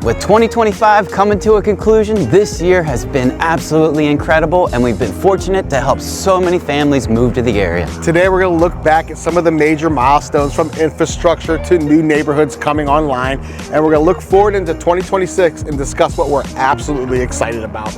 With 2025 coming to a conclusion, this year has been absolutely incredible, and we've been fortunate to help so many families move to the area. Today we're going to look back at some of the major milestones, from infrastructure to new neighborhoods coming online, and we're going to look forward into 2026 and discuss what we're absolutely excited about.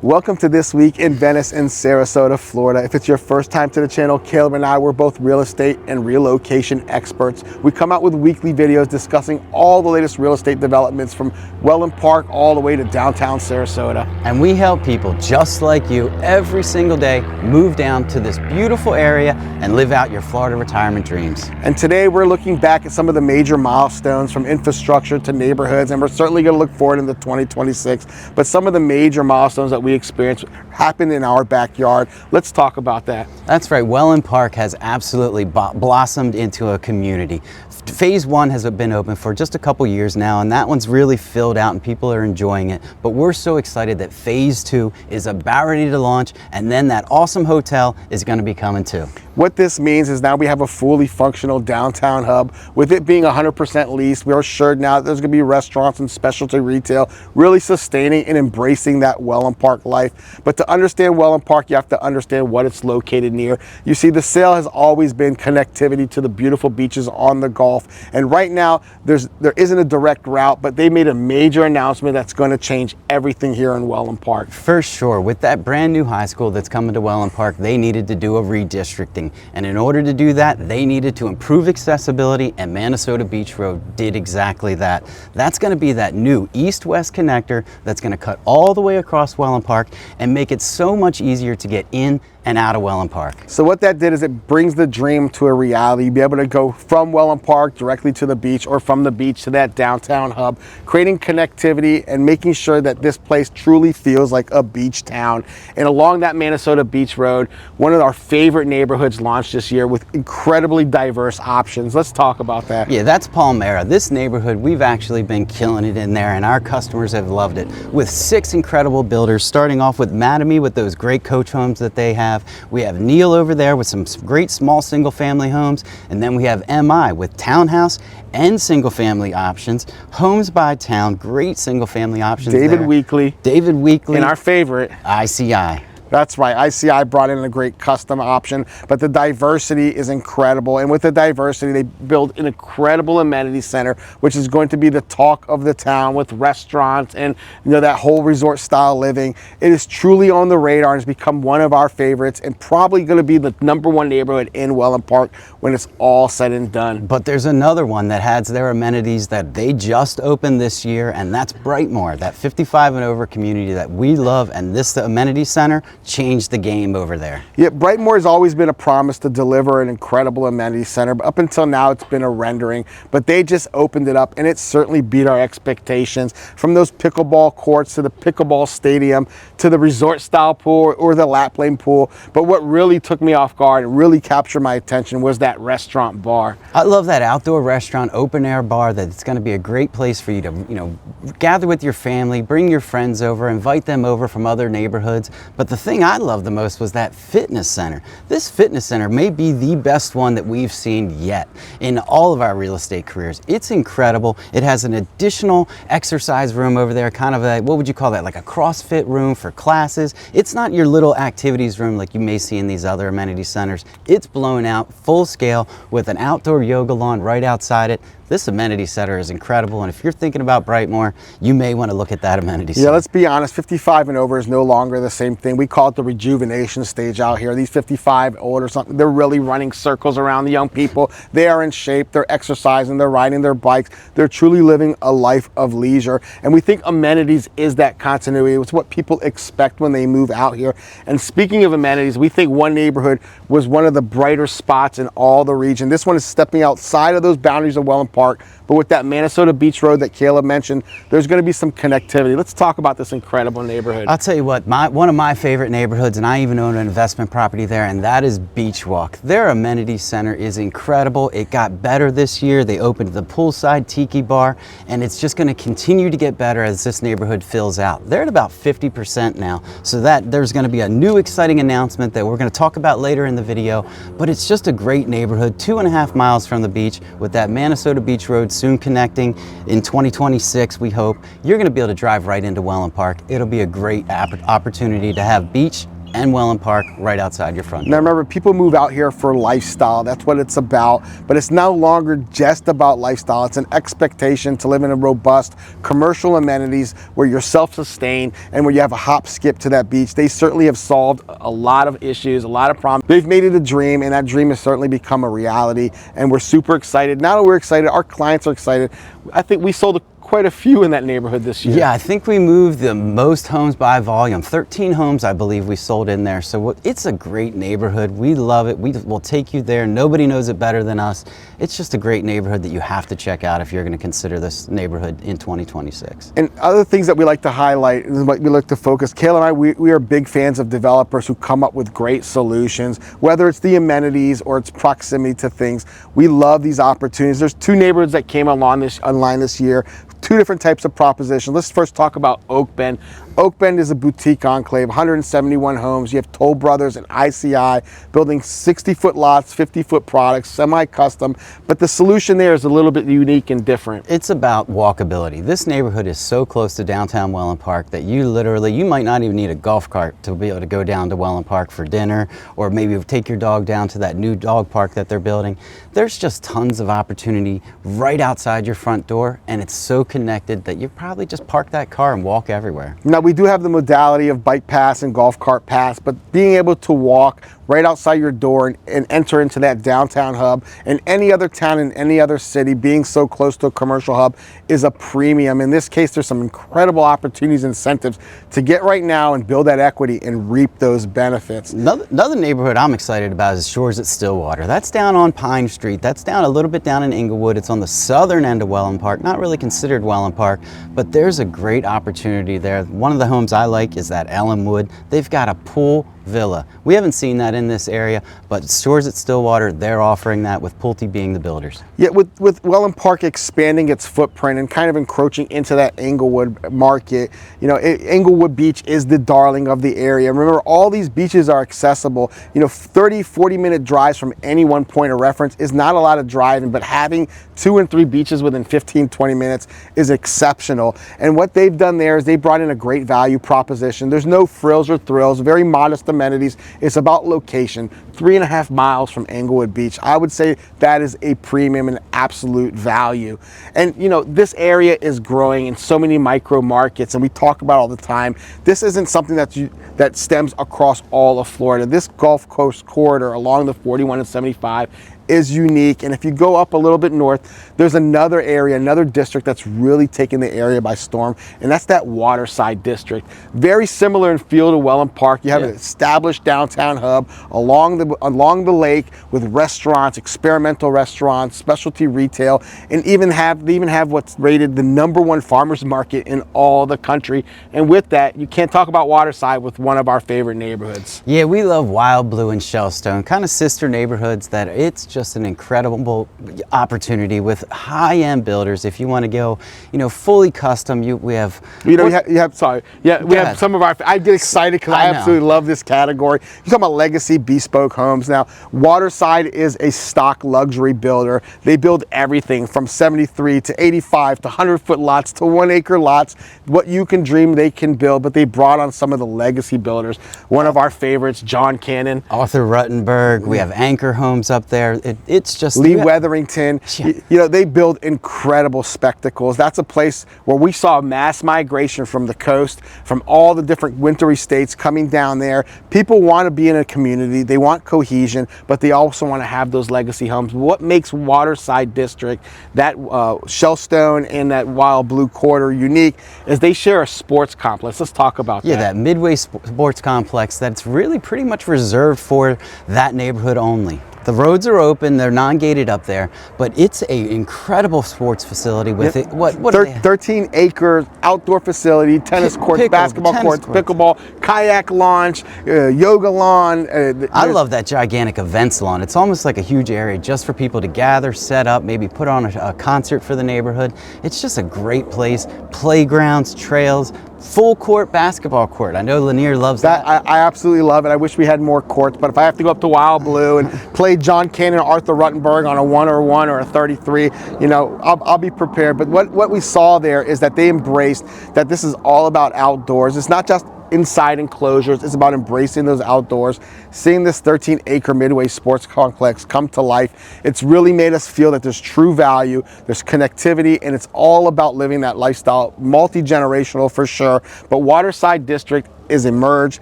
Welcome to This Week in Venice and Sarasota, Florida. If it's your first time to the channel, Caleb and I, we're both real estate and relocation experts. We come out with weekly videos discussing all the latest real estate developments from Wellen Park all the way to downtown Sarasota. And we help people just like you every single day move down to this beautiful area and live out your Florida retirement dreams. And today we're looking back at some of the major milestones, from infrastructure to neighborhoods, and we're certainly going to look forward into 2026. But some of the major milestones that we experience happened in our backyard. Let's talk about that. That's right. Wellen Park has absolutely blossomed into a community. Phase 1 has been open for just a couple years now, and that one's really filled out and people are enjoying it. But we're so excited that Phase 2 is about ready to launch, and then that awesome hotel is going to be coming too. What this means is now we have a fully functional downtown hub. With it being 100% leased, we're assured now that there's going to be restaurants and specialty retail, really sustaining and embracing that Wellen Park life. But to understand Wellen Park, you have to understand what it's located near. You see, the sale has always been connectivity to the beautiful beaches on the Gulf. And right now, there isn't a direct route, but they made a major announcement that's going to change everything here in Wellen Park. For sure. With that brand new high school that's coming to Wellen Park, they needed to do a redistricting. And in order to do that, they needed to improve accessibility, and Minnesota Beach Road did exactly that. That's going to be that new east-west connector that's going to cut all the way across Wellen Park and make it so much easier to get in and out of Wellen Park. So what that did is it brings the dream to a reality. You'll be able to go from Wellen Park directly to the beach, or from the beach to that downtown hub, creating connectivity and making sure that this place truly feels like a beach town. And along that Minnesota Beach Road, one of our favorite neighborhoods launched this year with incredibly diverse options. Let's talk about that. Yeah, that's Palmera. This neighborhood, we've actually been killing it in there, and our customers have loved it. With 6 incredible builders, starting off with Amenity with those great coach homes that they have. We have Neil over there with some great small single family homes, and then we have MI with townhouse and single family options. Homes by Town, great single family options. David there. Weekley. David Weekley. And our favorite, ICI. That's right. ICI brought in a great custom option, but the diversity is incredible. And with the diversity, they build an incredible amenity center, which is going to be the talk of the town, with restaurants and that whole resort style living. It is truly on the radar and has become one of our favorites, and probably going to be the #1 neighborhood in Wellen Park when it's all said and done. But there's another one that has their amenities that they just opened this year, and that's Brightmore, that 55 and over community that we love, and the amenity center changed the game over there. Yeah, Brightmore has always been a promise to deliver an incredible amenity center, but up until now it's been a rendering. But they just opened it up, and it certainly beat our expectations. From those pickleball courts to the pickleball stadium to the resort style pool or the lap lane pool. But what really took me off guard and really captured my attention was that restaurant bar. I love that outdoor restaurant, open air bar, that it's going to be a great place for you to gather with your family, bring your friends over, invite them over from other neighborhoods. But the thing I loved the most was that fitness center. This fitness center may be the best one that we've seen yet in all of our real estate careers. It's incredible. It has an additional exercise room over there, kind of a, what would you call that, like a CrossFit room for classes. It's not your little activities room like you may see in these other amenity centers. It's blown out, full scale, with an outdoor yoga lawn right outside it. This amenity center is incredible, and if you're thinking about Brightmore, you may want to look at that amenity center. Yeah, let's be honest, 55 and over is no longer the same thing. We call it the rejuvenation stage out here. These 55 old or something, they're really running circles around the young people. They are in shape, they're exercising, they're riding their bikes, they're truly living a life of leisure. And we think amenities is that continuity. It's what people expect when they move out here. And speaking of amenities, we think one neighborhood was one of the brighter spots in all the region. This one is stepping outside of those boundaries of Wellen Park. But with that Minnesota Beach Road that Caleb mentioned, there's going to be some connectivity. Let's talk about this incredible neighborhood. I'll tell you what, one of my favorite neighborhoods, and I even own an investment property there, and that is Beachwalk. Their amenity center is incredible. It got better this year. They opened the poolside tiki bar, and it's just going to continue to get better as this neighborhood fills out. They're at about 50% now, so that there's going to be a new exciting announcement that we're going to talk about later in the video. But it's just a great neighborhood, 2.5 miles from the beach, with that Minnesota Beach Road soon connecting in 2026, we hope. You're going to be able to drive right into Wellen Park. It'll be a great opportunity to have beach and Wellen Park right outside your front door. Now remember, people move out here for lifestyle. That's what it's about. But it's no longer just about lifestyle. It's an expectation to live in a robust commercial amenities where you're self-sustained and where you have a hop skip to that beach. They certainly have solved a lot of issues, a lot of problems. They've made it a dream, and that dream has certainly become a reality. And we're super excited. Now that we're excited, our clients are excited. I think we sold quite a few in that neighborhood this year. Yeah, I think we moved the most homes by volume. 13 homes, I believe, we sold in there. So it's a great neighborhood. We love it. We will take you there. Nobody knows it better than us. It's just a great neighborhood that you have to check out if you're going to consider this neighborhood in 2026. And other things that we like to highlight and what we like to focus, Kayla and I, we are big fans of developers who come up with great solutions, whether it's the amenities or it's proximity to things. We love these opportunities. There's 2 neighborhoods that came online this year. 2 different types of propositions. Let's first talk about Oak Bend. Oak Bend is a boutique enclave, 171 homes. You have Toll Brothers and ICI building 60-foot lots, 50-foot products, semi-custom, but the solution there is a little bit unique and different. It's about walkability. This neighborhood is so close to downtown Wellen Park that you might not even need a golf cart to be able to go down to Wellen Park for dinner, or maybe take your dog down to that new dog park that they're building. There's just tons of opportunity right outside your front door, and it's so connected that you probably just park that car and walk everywhere. Now, we do have the modality of bike pass and golf cart pass, but being able to walk right outside your door and enter into that downtown hub, and any other town in any other city being so close to a commercial hub is a premium. In this case, there's some incredible opportunities and incentives to get right now and build that equity and reap those benefits. Another neighborhood I'm excited about is Shores at Stillwater. That's down on Pine Street. That's down a little bit down in Englewood. It's on the southern end of Wellen Park, not really considered Wellen Park, but there's a great opportunity there. One of the homes I like is that Ellenwood. They've got a pool villa. We haven't seen that in this area, but Shores at Stillwater, they're offering that, with Pulte being the builders. Yeah, with Wellen Park expanding its footprint and kind of encroaching into that Englewood market, you know, Englewood Beach is the darling of the area. Remember, all these beaches are accessible. You know, 30, 40-minute drives from any one point of reference is not a lot of driving, but having 2 and 3 beaches within 15, 20 minutes is exceptional. And what they've done there is they brought in a great value proposition. There's no frills or thrills, very modest amenities. It's about location. 3.5 miles from Englewood Beach. I would say that is a premium and absolute value. And you know, this area is growing in so many micro markets, and we talk about all the time. This isn't something that stems across all of Florida. This Gulf Coast corridor along the 41 and 75 is unique. And if you go up a little bit north, there's another area, another district that's really taken the area by storm, and that's that Waterside district. Very similar in feel to Wellen Park. You have an established downtown hub along the lake with restaurants, experimental restaurants, specialty retail, and they even have what's rated the #1 farmers market in all the country. And with that, you can't talk about Waterside with one of our favorite neighborhoods. Yeah, we love Wild Blue and Shellstone, kind of sister neighborhoods that it's just an incredible opportunity with high-end builders. If you want to go, you know, fully custom, we have some of our, I get excited because I absolutely love this category. You're talking about legacy bespoke homes. Now, Waterside is a stock luxury builder. They build everything from 73 to 85 to 100-foot lots to 1-acre lots. What you can dream, they can build, but they brought on some of the legacy builders. One of our favorites, John Cannon. Arthur Ruttenberg. We have Anchor Homes up there. It's just Lee Weatherington. Yeah. You know, they build incredible spectacles. That's a place where we saw mass migration from the coast, from all the different wintry states coming down there. People want to be in a community. They want cohesion, but they also want to have those legacy homes. What makes Waterside District, that Shellstone and that Wild Blue Quarter unique is they share a sports complex. Let's talk about that. Yeah, that Midway Sports Complex that's really pretty much reserved for that neighborhood only. The roads are open, they're non-gated up there, but it's a incredible sports facility with it. What 13 acres, outdoor facility, tennis courts, basketball courts, pickleball, kayak launch, yoga lawn. I love that gigantic events lawn. It's almost like a huge area just for people to gather, set up, maybe put on a concert for the neighborhood. It's just a great place. Playgrounds, trails, full court basketball court. I know Lanier loves that. I absolutely love it. I wish we had more courts, but if I have to go up to Wild Blue and play John Cannon or Arthur Ruttenberg on a 101 or a 33, you know, I'll be prepared. But what we saw there is that they embraced that this is all about outdoors. It's not just inside enclosures. It's about embracing those outdoors, seeing this 13-acre Midway sports complex come to life. It's really made us feel that there's true value, there's connectivity, and it's all about living that lifestyle, multi-generational for sure. But Waterside District is emerged.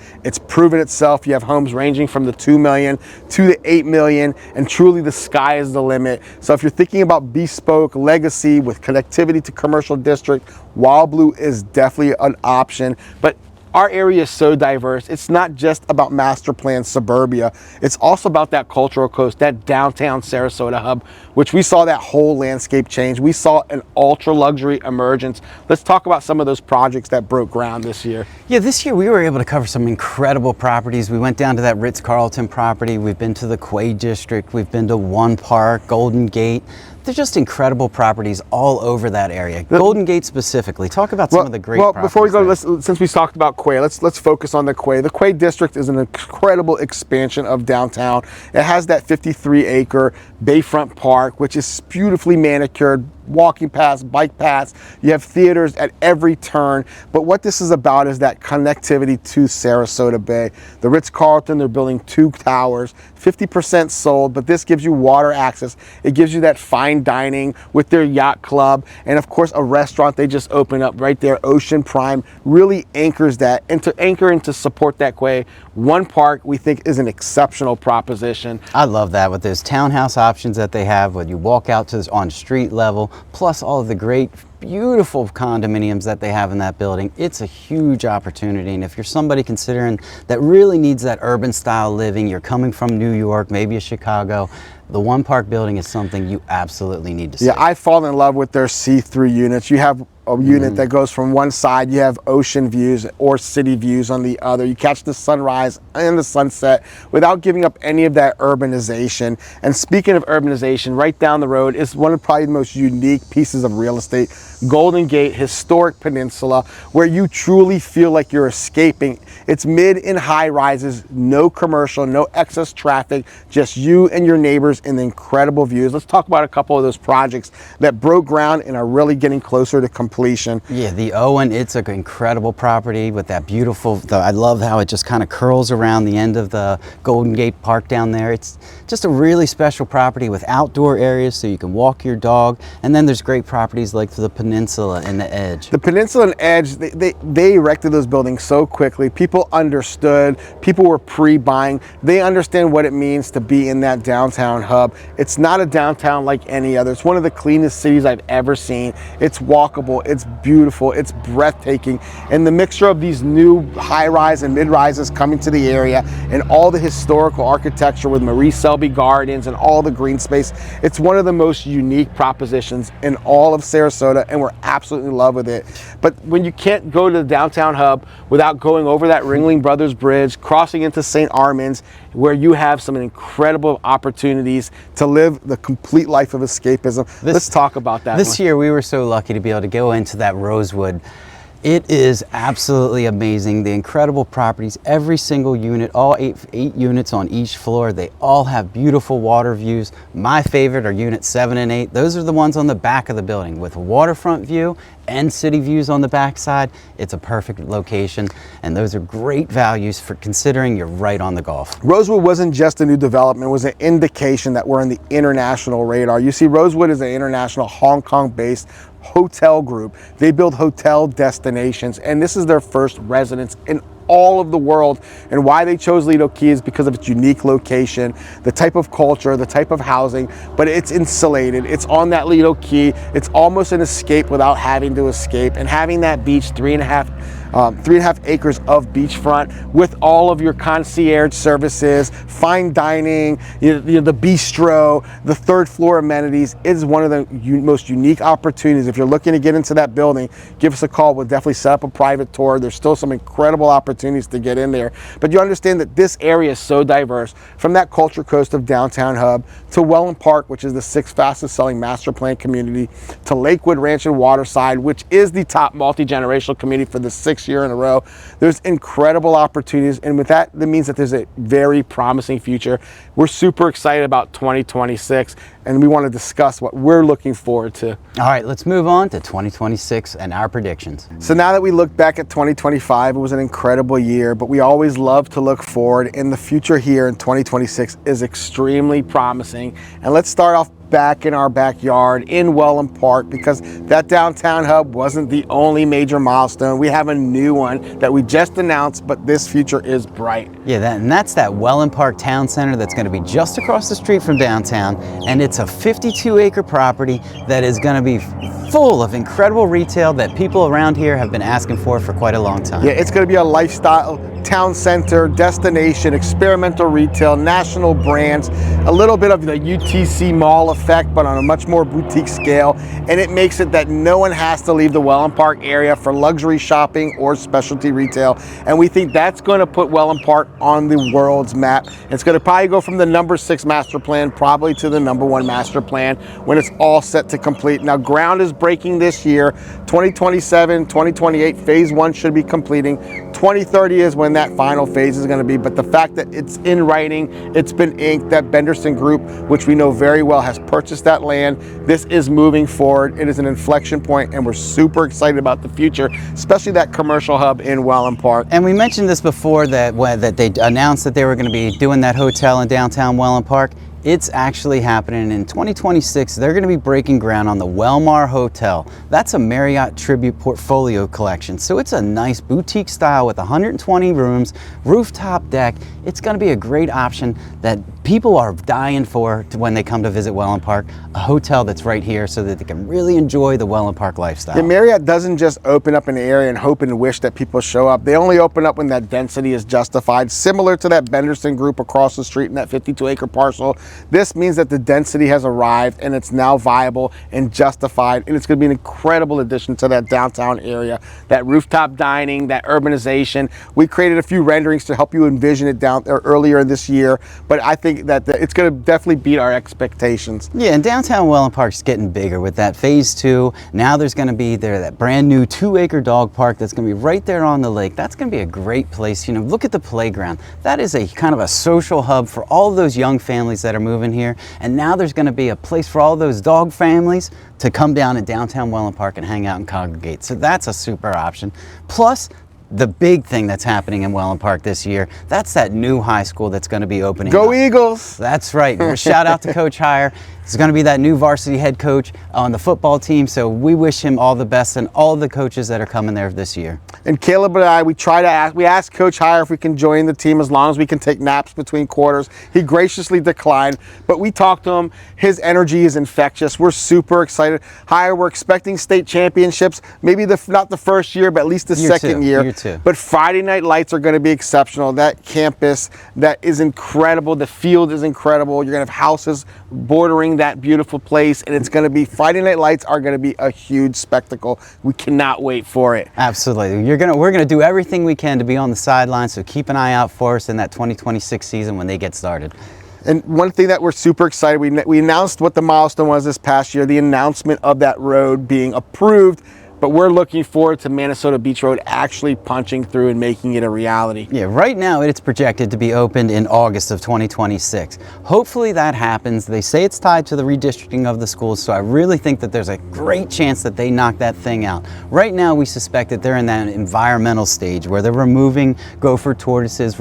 It's proven itself. You have homes ranging from the 2 million to the 8 million, and truly the sky is the limit. So if you're thinking about bespoke legacy with connectivity to commercial district, Wild Blue is definitely an option. But our area is so diverse. It's not just about master plan suburbia. It's also about that cultural coast, that downtown Sarasota hub, which we saw that whole landscape change. We saw an ultra luxury emergence. Let's talk about some of those projects that broke ground this year. Yeah, this year we were able to cover some incredible properties. We went down to that Ritz-Carlton property. We've been to the Quay District. We've been to One Park, Golden Gate. They're just incredible properties all over that area. Golden Gate specifically. Talk about some of the great properties. Before we go, since we talked about Quay, let's focus on the Quay. The Quay District is an incredible expansion of downtown. It has that 53-acre bayfront park, which is beautifully manicured, walking paths, bike paths. You have theaters at every turn. But what this is about is that connectivity to Sarasota Bay. The Ritz-Carlton, they're building 2 towers, 50% sold, but this gives you water access. It gives you that fine dining with their yacht club, and of course a restaurant they just opened up right there, Ocean Prime, really anchors that. And to anchor and to support that Quay, One Park we think is an exceptional proposition. I love that with those townhouse options that they have when you walk out to this on street level, plus all of the great beautiful condominiums that they have in that building. It's a huge opportunity, and if you're somebody considering that really needs that urban style living, you're coming from New York, maybe a Chicago, the One Park building is something you absolutely need to see. Yeah, I fall in love with their see-through units. You have a unit that goes from one side, you have ocean views or city views on the other. You catch the sunrise and the sunset without giving up any of that urbanization. And speaking of urbanization, right down the road is one of probably the most unique pieces of real estate, Golden Gate Historic Peninsula, where you truly feel like you're escaping. It's mid and high rises, no commercial, no excess traffic, just you and your neighbors in the incredible views. Let's talk about a couple of those projects that broke ground and are really getting closer to completion. Yeah, the Owen, it's an incredible property with that beautiful, I love how it just kind of curls around the end of the Golden Gate Park down there. It's just a really special property with outdoor areas so you can walk your dog. And then there's great properties like the Peninsula and the Edge. The Peninsula and Edge, they erected those buildings so quickly. People understood, people were pre-buying. They understand what it means to be in that downtown hub. It's not a downtown like any other. It's one of the cleanest cities I've ever seen. It's walkable, it's beautiful, it's breathtaking. And the mixture of these new high-rise and mid-rises coming to the area and all the historical architecture with Marie Selby Gardens and all the green space, it's one of the most unique propositions in all of Sarasota, and we're absolutely in love with it. But when you can't go to the downtown hub without going over that Ringling Brothers Bridge, crossing into St. Armands, where you have some incredible opportunities to live the complete life of escapism. Let's talk about that. This year we were so lucky to be able to go into that Rosewood. It is absolutely amazing. The incredible properties, every single unit, all eight units on each floor, they all have beautiful water views. My favorite are units 7 and 8. Those are the ones on the back of the building with a waterfront view and city views on the backside. It's a perfect location, and those are great values for considering you're right on the Gulf. Rosewood wasn't just a new development, it was an indication that we're on the international radar. You see, Rosewood is an international Hong Kong-based hotel group. They build hotel destinations, and this is their first residence in all of the world. And why they chose Lido Key is because of its unique location, the type of culture, the type of housing, but it's insulated. It's on that Lido Key. It's almost an escape without having to escape, and having that beach 3.5 3.5 acres of beachfront with all of your concierge services, fine dining, the bistro, the third floor amenities. It is one of the most unique opportunities. If you're looking to get into that building, give us a call. We'll definitely set up a private tour. There's still some incredible opportunities to get in there. But you understand that this area is so diverse, from that Culture Coast of downtown hub to Wellen Park, which is the 6th fastest selling master plan community, to Lakewood Ranch and Waterside, which is the top multi-generational community for the 6th year in a row. There's incredible opportunities, and with that means that there's a very promising future. We're super excited about 2026, and we want to discuss what we're looking forward to. All right, let's move on to 2026 and our predictions. So now that we look back at 2025, it was an incredible year, but we always love to look forward, and the future here in 2026 is extremely promising. And let's start off back in our backyard in Wellen Park, because that downtown hub wasn't the only major milestone. We have a new one that we just announced, but this future is bright. Yeah, and that's that Wellen Park Town Center that's going to be just across the street from downtown, and it's a 52-acre property that is going to be full of incredible retail that people around here have been asking for quite a long time. Yeah, it's going to be a lifestyle town center, destination, experimental retail, national brands, a little bit of the UTC mall effect, but on a much more boutique scale. And it makes it that no one has to leave the Wellen Park area for luxury shopping or specialty retail. And we think that's going to put Wellen Park on the world's map. It's going to probably go from the number 6 master plan probably to the number 1 master plan when it's all set to complete. Now, ground is breaking this year. 2027, 2028, phase 1 should be completing. 2030 is when that final phase is going to be, but the fact that it's in writing, it's been inked, that Benderson group, which we know very well, has purchased that land. This is moving forward. It is an inflection point, and we're super excited about the future, especially that commercial hub in Wellen Park. And we mentioned this before, that they announced that they were going to be doing that hotel in downtown Wellen Park. It's actually happening. In 2026, they're going to be breaking ground on the Wellmar Hotel. That's a Marriott Tribute Portfolio Collection. So it's a nice boutique style with 120 rooms, rooftop deck. It's going to be a great option that people are dying for when they come to visit Wellen Park, a hotel that's right here so that they can really enjoy the Wellen Park lifestyle. Yeah, Marriott doesn't just open up an area and hope and wish that people show up. They only open up when that density is justified, similar to that Benderson group across the street in that 52-acre parcel. This means that the density has arrived and it's now viable and justified, and it's going to be an incredible addition to that downtown area. That rooftop dining, that urbanization. We created a few renderings to help you envision it down there earlier this year, but I think that it's going to definitely beat our expectations. Yeah, and downtown Wellen Park's getting bigger with that phase 2. Now there's going to be that brand new 2-acre dog park that's going to be right there on the lake. That's going to be a great place. You know, look at the playground. That is a kind of a social hub for all those young families that are moving here. And now there's going to be a place for all those dog families to come down in downtown Wellen Park and hang out and congregate. So that's a super option. Plus, the big thing that's happening in Wellen Park this year, that's that new high school that's going to be opening Go up. Eagles! That's right. Shout out to Coach Heyer. He's going to be that new varsity head coach on the football team, so we wish him all the best and all the coaches that are coming there this year. And Caleb and I, we asked Coach Heyer if we can join the team as long as we can take naps between quarters. He graciously declined, but we talked to him. His energy is infectious. We're super excited. Heyer, we're expecting state championships, maybe not the first year, but at least the second year. Year 2. But Friday night lights are going to be exceptional. That campus, that is incredible. The field is incredible. You're going to have houses bordering that beautiful place, and it's going to be, Friday night lights are going to be a huge spectacle. We cannot wait for it. Absolutely. We're going to do everything we can to be on the sidelines, so keep an eye out for us in that 2026 season when they get started. And one thing that we're super excited, we announced what the milestone was this past year, the announcement of that road being approved. But we're looking forward to Minnesota Beach Road actually punching through and making it a reality. Yeah, right now it's projected to be opened in August of 2026. Hopefully that happens. They say it's tied to the redistricting of the schools, so I really think that there's a great chance that they knock that thing out. Right now we suspect that they're in that environmental stage where they're removing gopher tortoises,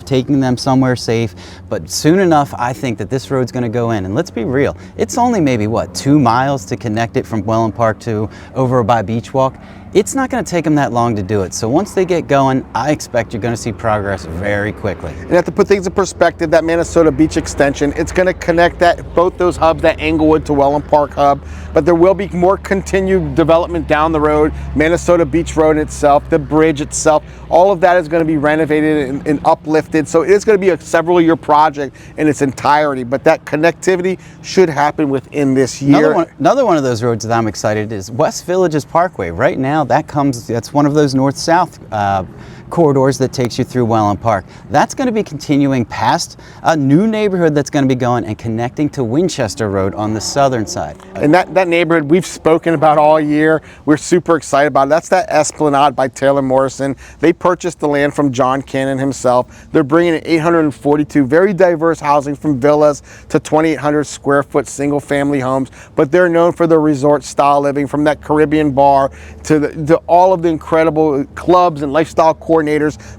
taking them somewhere safe, but soon enough I think that this road's going to go in. And let's be real, it's only maybe, 2 miles to connect it from Wellen Park to over by Beachwalk. Beachwalk, it's not going to take them that long to do it. So once they get going, I expect you're going to see progress very quickly. And have to put things in perspective, that Minnesota Beach extension, it's going to connect both those hubs, that Englewood to Wellen Park hub, but there will be more continued development down the road. Minnesota Beach Road itself, the bridge itself, all of that is going to be renovated and uplifted. So it is going to be a several-year project in its entirety, but that connectivity should happen within this year. Another one of those roads that I'm excited is West Villages Parkway. Right now, that's one of those north-south corridors that takes you through Wellen Park. That's going to be continuing past a new neighborhood that's going to be going and connecting to Winchester Road on the southern side. And that neighborhood we've spoken about all year. We're super excited about it. That's that Esplanade by Taylor Morrison. They purchased the land from John Cannon himself. They're bringing in 842 very diverse housing, from villas to 2,800 square foot single family homes, but they're known for their resort style living, from that Caribbean bar to all of the incredible clubs and lifestyle coordinators.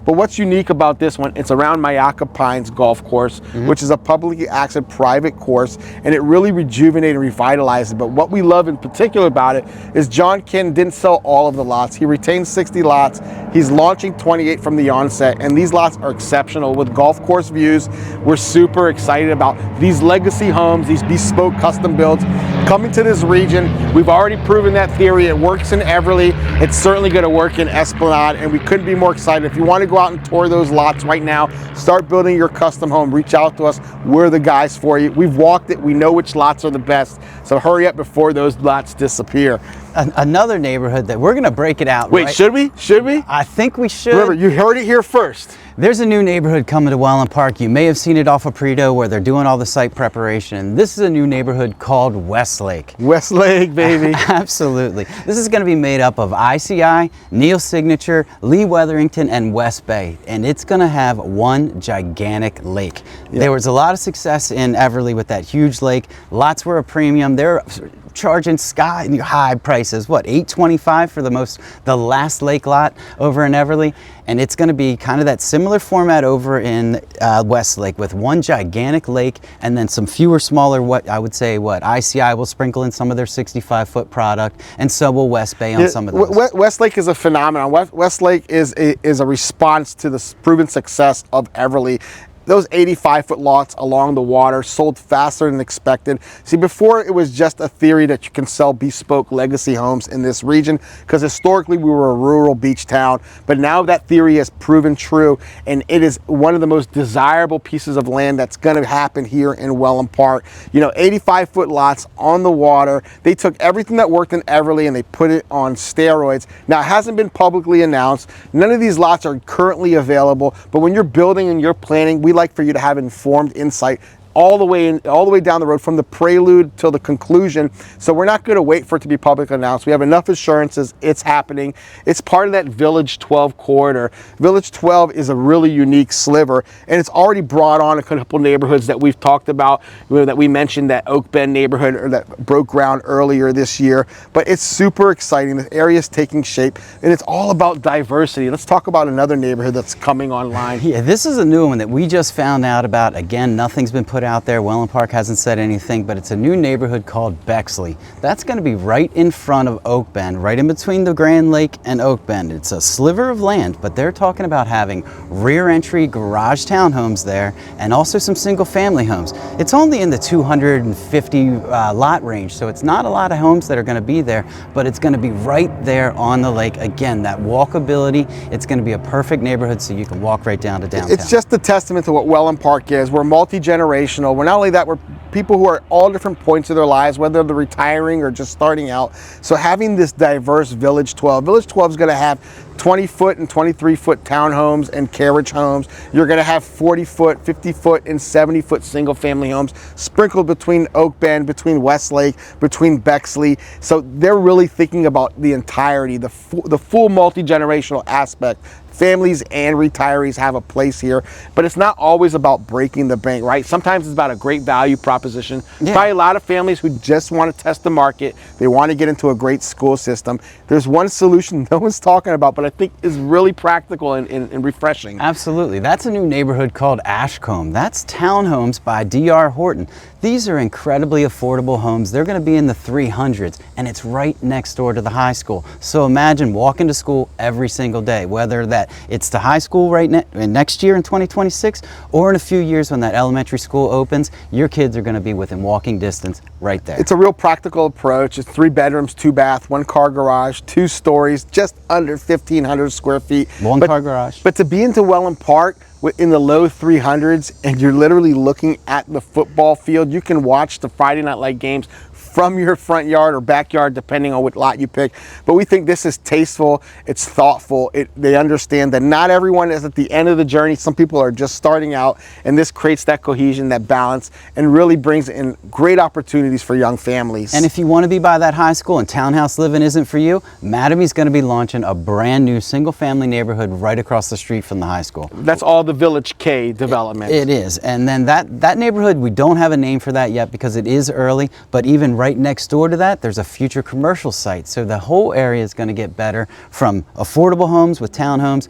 But what's unique about this one, it's around Mayaka Pines Golf Course, which is a publicly accessed private course, and it really rejuvenated and revitalized it. But what we love in particular about it is John Cannon didn't sell all of the lots. He retained 60 lots. He's launching 28 from the onset, and these lots are exceptional with golf course views. We're super excited about these legacy homes, these bespoke custom builds coming to this region. We've already proven that theory. It works in Everly. It's certainly going to work in Esplanade, and we couldn't be more excited. If you want to go out and tour those lots right now, start building your custom home, reach out to us. We're the guys for you. We've walked it. We know which lots are the best. So hurry up before those lots disappear. Another neighborhood that we're going to break it out. Wait, right? Should we? Should we? I think we should. Remember, you heard it here first. There's a new neighborhood coming to Wellen Park. You may have seen it off of Predo, where they're doing all the site preparation. This is a new neighborhood called Westlake. Westlake, baby. Absolutely. This is going to be made up of ICI, Neil Signature, Lee Wetherington, and West Bay. And it's going to have one gigantic lake. Yeah. There was a lot of success in Everly with that huge lake. Lots were a premium. They're charging sky high prices. What, $825 for the last lake lot over in Everly? And it's going to be kind of that similar format over in Westlake, with one gigantic lake and then some fewer smaller, ICI will sprinkle in some of their 65-foot product, and so will West Bay on some of those. Westlake is a phenomenon. Westlake is a response to the proven success of Everly. Those 85-foot lots along the water sold faster than expected. See, before it was just a theory that you can sell bespoke legacy homes in this region, because historically we were a rural beach town, but now that theory has proven true, and it is one of the most desirable pieces of land that's going to happen here in Wellen Park. 85-foot lots on the water. They took everything that worked in Everly and they put it on steroids. Now, it hasn't been publicly announced. None of these lots are currently available, but when you're building and you're planning, we like for you to have informed insight all the way down the road, from the prelude till the conclusion. So we're not going to wait for it to be publicly announced. We have enough assurances it's happening. It's part of that Village 12 corridor. Village 12 is a really unique sliver, and it's already brought on a couple neighborhoods that we've talked about, that we mentioned, that Oak Bend neighborhood that broke ground earlier this year. But it's super exciting. The area is taking shape, and it's all about diversity. Let's talk about another neighborhood that's coming online. Yeah, this is a new one that we just found out about. Again, nothing's been put out there. Wellen Park hasn't said anything, but it's a new neighborhood called Bexley. That's going to be right in front of Oak Bend, right in between the Grand Lake and Oak Bend. It's a sliver of land, but they're talking about having rear entry garage townhomes there, and also some single family homes. It's only in the 250 lot range, so it's not a lot of homes that are going to be there, but it's going to be right there on the lake. Again, that walkability, it's going to be a perfect neighborhood, so you can walk right down to downtown. It's just a testament to what Wellen Park is. We're multi-generational. We're not only that, we're people who are at all different points of their lives, whether they're retiring or just starting out. So having this diverse Village 12 is going to have 20-foot and 23-foot townhomes and carriage homes. You're going to have 40-foot, 50-foot, and 70-foot single-family homes sprinkled between Oak Bend, between Westlake, between Bexley. So they're really thinking about the entirety, the full multi-generational aspect. Families and retirees have a place here, but it's not always about breaking the bank, right? Sometimes it's about a great value proposition proposition. Probably a lot of families who just want to test the market. They want to get into a great school system. There's one solution no one's talking about, but I think is really practical and refreshing. Absolutely. That's a new neighborhood called Ashcombe. That's townhomes by D.R. Horton. These are incredibly affordable homes. They're going to be in the 300s, and it's right next door to the high school. So imagine walking to school every single day, whether that it's to high school next year in 2026, or in a few years when that elementary school opens, your kids are going to be within walking distance right there. It's a real practical approach. It's 3 bedrooms, 2 bath, 1 car garage, 2 stories, just under 1,500 square feet. One car garage. But to be into Wellen Park in the low 300s, and you're literally looking at the football field, you can watch the Friday Night Light games from your front yard or backyard, depending on what lot you pick. But we think this is tasteful, it's thoughtful, they understand that not everyone is at the end of the journey. Some people are just starting out, and this creates that cohesion, that balance, and really brings in great opportunities for young families. And if you want to be by that high school and townhouse living isn't for you, Amenity going to be launching a brand new single family neighborhood right across the street from the high school. That's all the Village K development. It is. And then that neighborhood, we don't have a name for that yet because it is early, but even right next door to that, there's a future commercial site. So the whole area is going to get better, from affordable homes with townhomes,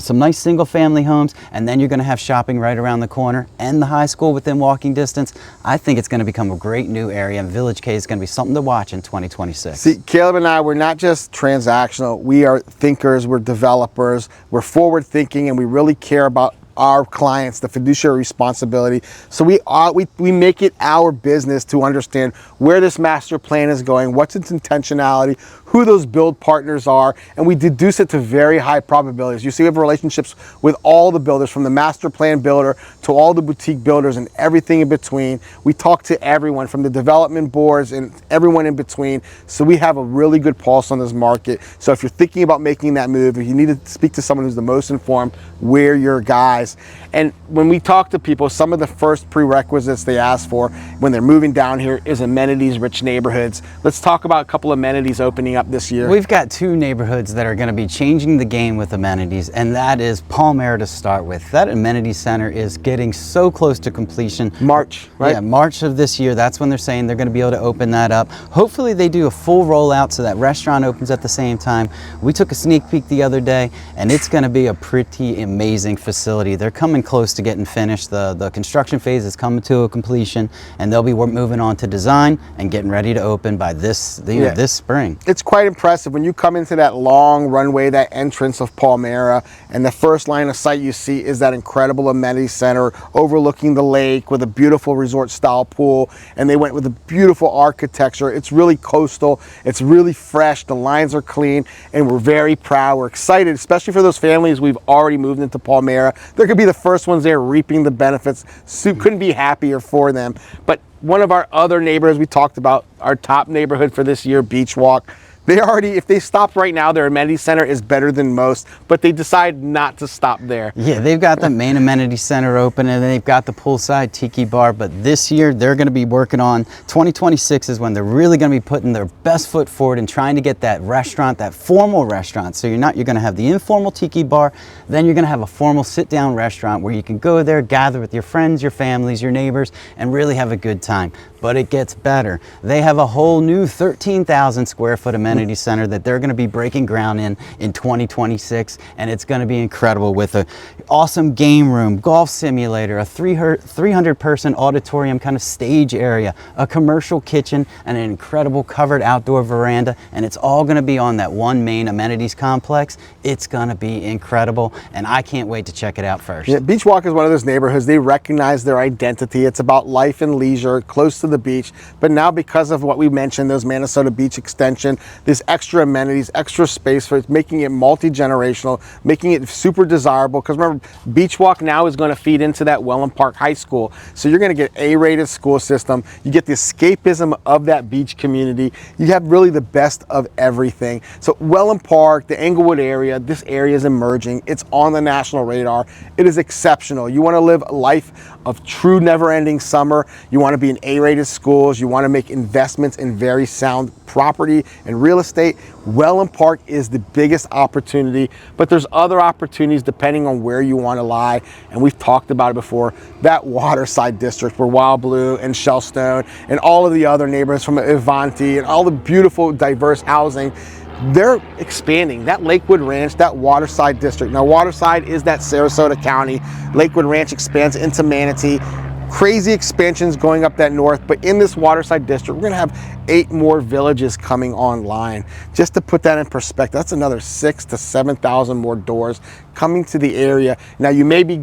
some nice single family homes, and then you're going to have shopping right around the corner and the high school within walking distance. I think it's going to become a great new area, and Village K is going to be something to watch in 2026. See, Caleb and I, we're not just transactional. We are thinkers, we're developers, we're forward thinking, and we really care about our clients, the fiduciary responsibility. So we make it our business to understand where this master plan is going, what's its intentionality, who those build partners are, and we deduce it to very high probabilities. You see, we have relationships with all the builders, from the master plan builder to all the boutique builders and everything in between. We talk to everyone from the development boards and everyone in between. So we have a really good pulse on this market. So if you're thinking about making that move, if you need to speak to someone who's the most informed, we're your guys. And when we talk to people, some of the first prerequisites they ask for when they're moving down here is amenities-rich neighborhoods. Let's talk about a couple of amenities opening up this year. We've got 2 neighborhoods that are going to be changing the game with amenities, and that is Palmyra to start with. That amenity center is getting so close to completion. March, right? Yeah, March of this year. That's when they're saying they're going to be able to open that up. Hopefully they do a full rollout so that restaurant opens at the same time. We took a sneak peek the other day, and it's going to be a pretty amazing facility. They're coming close to getting finished. The construction phase is coming to a completion, and they'll be moving on to design and getting ready to open by this spring. It's quite impressive when you come into that long runway, that entrance of Palmyra, and the first line of sight you see is that incredible amenity center overlooking the lake with a beautiful resort style pool, and they went with a beautiful architecture. It's really coastal, it's really fresh, the lines are clean, and we're very proud. We're excited, especially for those families we've already moved into Palmyra. They're going to be the first ones there reaping the benefits. So couldn't be happier for them. But one of our other neighborhoods we talked about, our top neighborhood for this year, Beachwalk, they already, if they stopped right now, their amenity center is better than most, but they decide not to stop there. Yeah, they've got the main amenity center open, and they've got the poolside tiki bar, but this year they're going to be working on 2026 is when they're really going to be putting their best foot forward and trying to get that restaurant, that formal restaurant. So you're going to have the informal tiki bar, then you're going to have a formal sit-down restaurant where you can go there, gather with your friends, your families, your neighbors, and really have a good time. But it gets better. They have a whole new 13,000 square foot amenity center that they're going to be breaking ground in 2026, and it's going to be incredible with an awesome game room, golf simulator, a 300 person auditorium kind of stage area, a commercial kitchen, and an incredible covered outdoor veranda, and it's all going to be on that one main amenities complex. It's going to be incredible, and I can't wait to check it out first. Yeah, Beachwalk is one of those neighborhoods, they recognize their identity. It's about life and leisure, close to the beach, but now because of what we mentioned, those Minnesota Beach extension, this extra amenities, extra space for it, making it multi-generational, making it super desirable, because remember, Beachwalk now is going to feed into that Wellen Park High School, so you're going to get A-rated school system, you get the escapism of that beach community, you have really the best of everything. So Wellen Park, the Englewood area, this area is emerging, it's on the national radar, it is exceptional. You want to live a life of true never-ending summer, you want to be in A-rated schools, you want to make investments in very sound property and real real estate, Wellen Park is the biggest opportunity, but there's other opportunities depending on where you want to lie. And we've talked about it before, that Waterside district where Wild Blue and Shellstone and all of the other neighborhoods from Amenity and all the beautiful diverse housing, they're expanding. That Lakewood Ranch, that Waterside district. Now Waterside is that Sarasota County. Lakewood Ranch expands into Amenity. Crazy expansions going up that north, but in this Waterside district, we're gonna have 8 more villages coming online. Just to put that in perspective, that's another 6,000 to 7,000 more doors coming to the area. Now you may be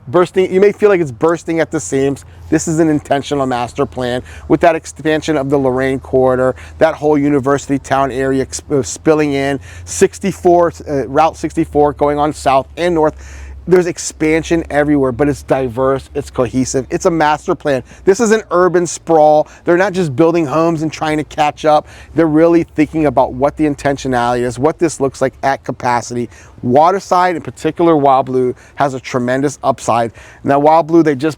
bursting, you may feel like it's bursting at the seams. This is an intentional master plan with that expansion of the Lorraine corridor, that whole University Town area spilling in, 64, Route 64 going on south and north. There's expansion everywhere, but it's diverse, it's cohesive, it's a master plan. This is an urban sprawl. They're not just building homes and trying to catch up. They're really thinking about what the intentionality is, what this looks like at capacity. Waterside, in particular Wild Blue, has a tremendous upside. Now Wild Blue, they've just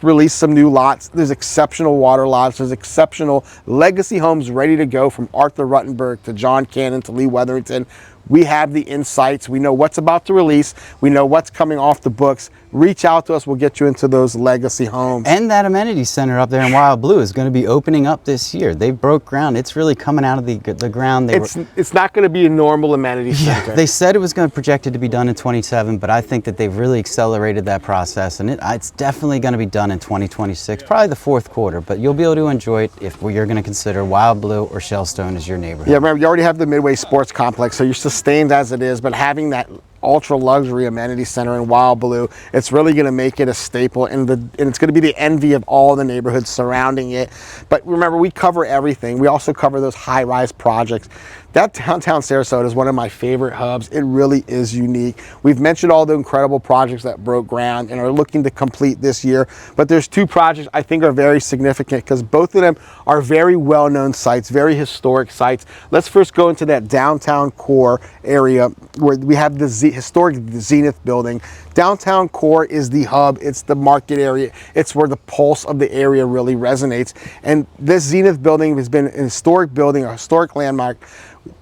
released some new lots. There's exceptional water lots. There's exceptional legacy homes ready to go, from Arthur Ruttenberg to John Cannon to Lee Wetherington. We have the insights. We know what's about to release. We know what's coming off the books. Reach out to us. We'll get you into those legacy homes. And that amenity center up there in Wild Blue is going to be opening up this year. They broke ground. It's really coming out of the ground. It's not going to be a normal amenity center. Yeah, they said it was going to projected to be done in 27, but I think that they've really accelerated that process, and it's definitely going to be done in 2026, probably the 4th quarter. But you'll be able to enjoy it if you're going to consider Wild Blue or Shellstone as your neighborhood. Yeah, remember, you already have the Midway Sports Complex, so you're sustained as it is, but having that ultra luxury amenity center in Wild Blue, it's really going to make it a staple, and it's going to be the envy of all the neighborhoods surrounding it. But remember, we cover everything. We also cover those high-rise projects. That downtown Sarasota is one of my favorite hubs. It really is unique. We've mentioned all the incredible projects that broke ground and are looking to complete this year, but there's 2 projects I think are very significant because both of them are very well-known sites, very historic sites. Let's first go into that downtown core area where we have the historic Zenith building. Downtown core is the hub. It's the market area. It's where the pulse of the area really resonates. And this Zenith building has been a historic building, a historic landmark.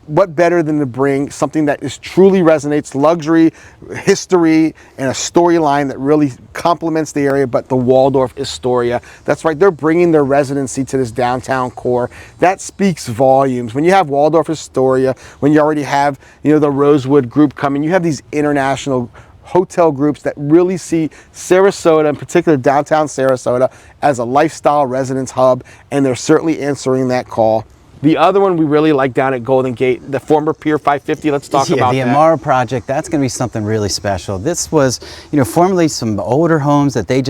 What better than to bring something that is truly resonates, luxury, history, and a storyline that really complements the area, but the Waldorf Astoria. That's right, they're bringing their residency to this downtown core. That speaks volumes. When you have Waldorf Astoria, when you already have, the Rosewood group coming, you have these international hotel groups that really see Sarasota, in particular downtown Sarasota, as a lifestyle residence hub, and they're certainly answering that call. The other one we really like down at Golden Gate, the former Pier 550. Let's talk about the that. Amara project. That's going to be something really special. This was, formerly some older homes that they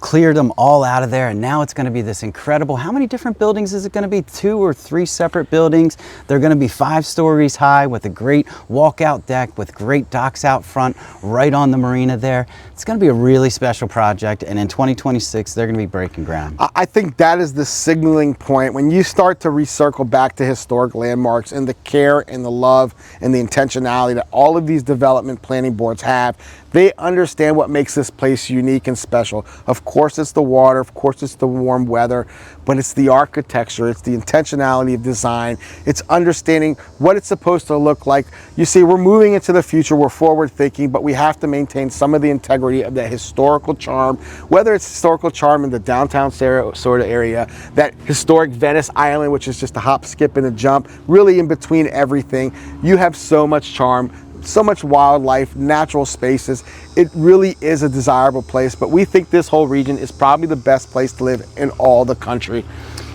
cleared them all out of there, and now it's going to be this incredible. How many different buildings is it going to be? 2 or 3 separate buildings. They're going to be 5 stories high with a great walkout deck with great docks out front, right on the marina there. It's going to be a really special project, and in 2026 they're going to be breaking ground. I think that is the signaling point when you start to circle back to historic landmarks and the care and the love and the intentionality that all of these development planning boards have. They understand what makes this place unique and special. Of course it's the water, of course it's the warm weather, but it's the architecture, it's the intentionality of design, it's understanding what it's supposed to look like. You see, we're moving into the future, we're forward thinking, but we have to maintain some of the integrity of that historical charm, whether it's historical charm in the downtown Sarasota area, that historic Venice Island, which is just a hop, skip, and a jump, really in between everything. You have so much charm, so much wildlife, natural spaces. It really is a desirable place, but we think this whole region is probably the best place to live in all the country.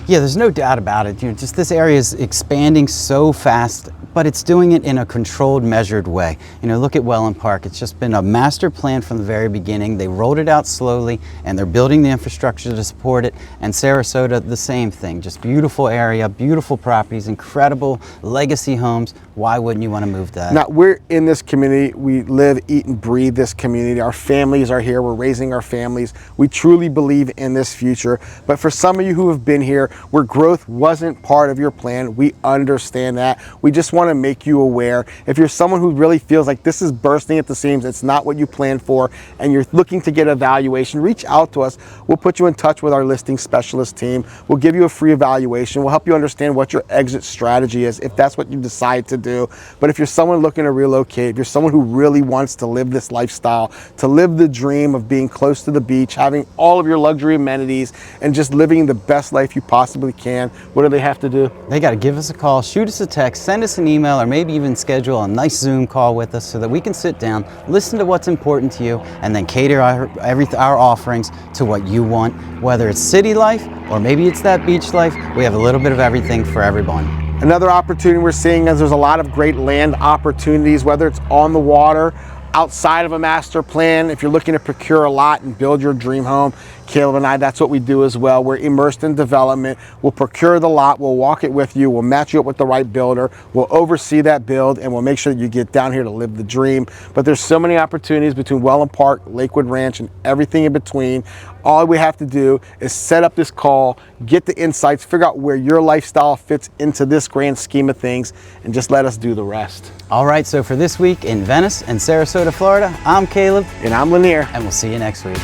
Yeah, there's no doubt about it. Just this area is expanding so fast, but it's doing it in a controlled, measured way. Look at Wellen Park. It's just been a master plan from the very beginning. They rolled it out slowly, and they're building the infrastructure to support it. And Sarasota, the same thing. Just beautiful area, beautiful properties, incredible legacy homes. Why wouldn't you want to move that? Now, we're in this community. We live, eat, and breathe this community. Our families are here. We're raising our families. We truly believe in this future. But for some of you who have been here, where growth wasn't part of your plan. We understand that. We just want to make you aware. If you're someone who really feels like this is bursting at the seams, it's not what you planned for, and you're looking to get a valuation, reach out to us. We'll put you in touch with our listing specialist team. We'll give you a free evaluation. We'll help you understand what your exit strategy is if that's what you decide to do. But if you're someone looking to relocate, if you're someone who really wants to live this lifestyle, to live the dream of being close to the beach, having all of your luxury amenities, and just living the best life you possibly can, what do they have to do? They got to give us a call, shoot us a text, send us an email, or maybe even schedule a nice Zoom call with us so that we can sit down, listen to what's important to you, and then cater our offerings to what you want. Whether it's city life or maybe it's that beach life, we have a little bit of everything for everyone. Another opportunity we're seeing is there's a lot of great land opportunities, whether it's on the water, outside of a master plan. If you're looking to procure a lot and build your dream home, Caleb and I, that's what we do as well. We're immersed in development. We'll procure the lot, we'll walk it with you, we'll match you up with the right builder, we'll oversee that build, and we'll make sure that you get down here to live the dream. But there's so many opportunities between Wellen Park, Lakewood Ranch, and everything in between. All we have to do is set up this call, get the insights, figure out where your lifestyle fits into this grand scheme of things, and just let us do the rest. All right, so for this week in Venice and Sarasota, Florida, I'm Caleb. And I'm Lanier. And we'll see you next week.